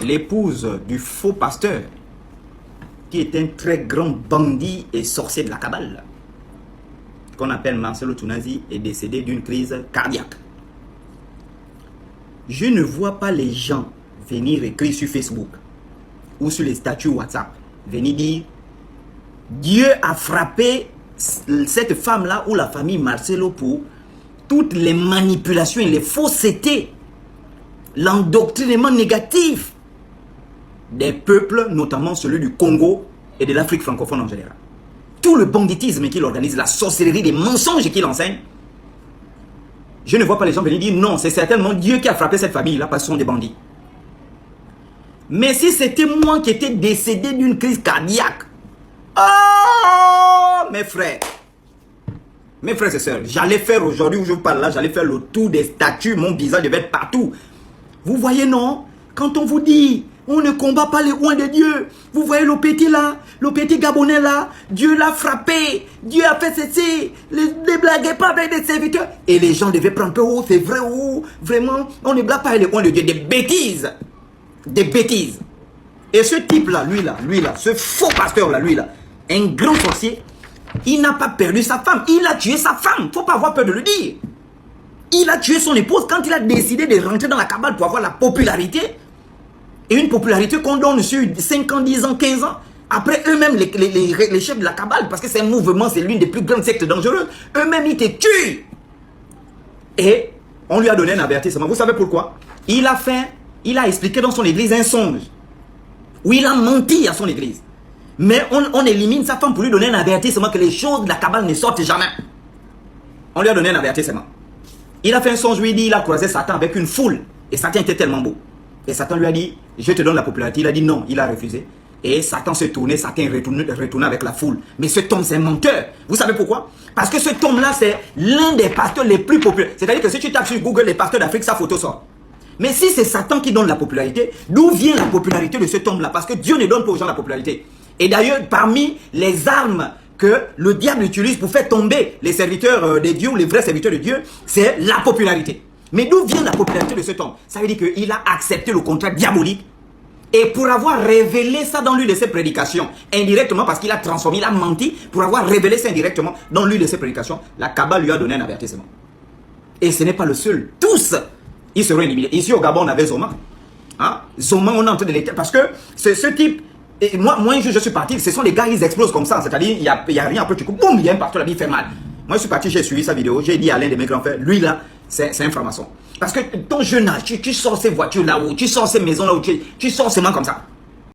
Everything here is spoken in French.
l'épouse du faux pasteur, qui est un très grand bandit et sorcier de la Kabbale, qu'on appelle Marcelo Tounazi, est décédé d'une crise cardiaque. Je ne vois pas les gens venir écrire sur Facebook ou sur les statuts WhatsApp, venir dire Dieu a frappé cette femme-là ou la famille Marcelo pour toutes les manipulations et les faussetés, l'endoctrinement négatif des peuples, notamment celui du Congo et de l'Afrique francophone en général. Tout le banditisme qu'il organise, la sorcellerie, les mensonges qu'il enseigne. Je ne vois pas les gens venir dire non, c'est certainement Dieu qui a frappé cette famille-là parce qu'ils sont des bandits. Mais si c'était moi qui étais décédé d'une crise cardiaque, oh, mes frères et sœurs, j'allais faire aujourd'hui où je vous parle là, j'allais faire le tour des statues, mon visage devait être partout. Vous voyez non, quand on vous dit on ne combat pas les rois de Dieu. Vous voyez le petit là, le petit Gabonais là, Dieu l'a frappé, Dieu a fait ceci, ne blaguez pas avec des serviteurs. Et les gens devaient prendre peur, oh c'est vrai, oh vraiment, on ne blague pas avec les rois de Dieu, des bêtises. Des bêtises. Et ce type là, lui là, ce faux pasteur là, lui là, un grand sorcier, il n'a pas perdu sa femme, il a tué sa femme, faut pas avoir peur de le dire. Il a tué son épouse quand il a décidé de rentrer dans la Kabbale pour avoir la popularité. Et une popularité qu'on donne sur 5 ans, 10 ans, 15 ans. Après, eux-mêmes, les chefs de la Kabbale, parce que c'est un mouvement, c'est l'une des plus grandes sectes dangereuses, eux-mêmes, ils te tuent. Et on lui a donné un avertissement. Vous savez pourquoi? Il a expliqué dans son église un songe, où il a menti à son église. Mais on élimine sa femme pour lui donner un avertissement que les choses de la Kabbale ne sortent jamais. On lui a donné un avertissement. Il a fait un songe où il dit il a croisé Satan avec une foule. Et Satan était tellement beau. Et Satan lui a dit, je te donne la popularité. Il a dit non, il a refusé. Et Satan s'est tourné, Satan est retourné avec la foule. Mais cet homme, c'est un menteur. Vous savez pourquoi? Parce que cet homme-là, c'est l'un des pasteurs les plus populaires. C'est-à-dire que si tu tapes sur Google les pasteurs d'Afrique, sa photo sort. Mais si c'est Satan qui donne la popularité, d'où vient la popularité de cet homme-là? Parce que Dieu ne donne pas aux gens la popularité. Et d'ailleurs, parmi les armes que le diable utilise pour faire tomber les serviteurs de Dieu, ou les vrais serviteurs de Dieu, c'est la popularité. Mais d'où vient la popularité de cet homme? Ça veut dire qu'il a accepté le contrat diabolique. Et pour avoir révélé ça dans l'une de ses prédications, indirectement parce qu'il a transformé, il a menti, pour avoir révélé ça indirectement dans l'une de ses prédications, la Kabbale lui a donné un avertissement. Et ce n'est pas le seul. Tous, ils seront éliminés. Ici au Gabon, on avait Zoma. Hein? Zoma, on est en train de l'éteindre. Parce que ce type, et moi je suis parti, ce sont des gars, ils explosent comme ça. C'est-à-dire, il y a rien, après tu coupes, boum, il y a un partout, la vie fait mal. Moi, je suis parti, j'ai suivi sa vidéo, j'ai dit à l'un de mes grands frères, lui là, c'est un franc-maçon. Parce que ton jeune âge, tu sors ces voitures là-haut, tu sors ces maisons là-haut, tu sors seulement comme ça.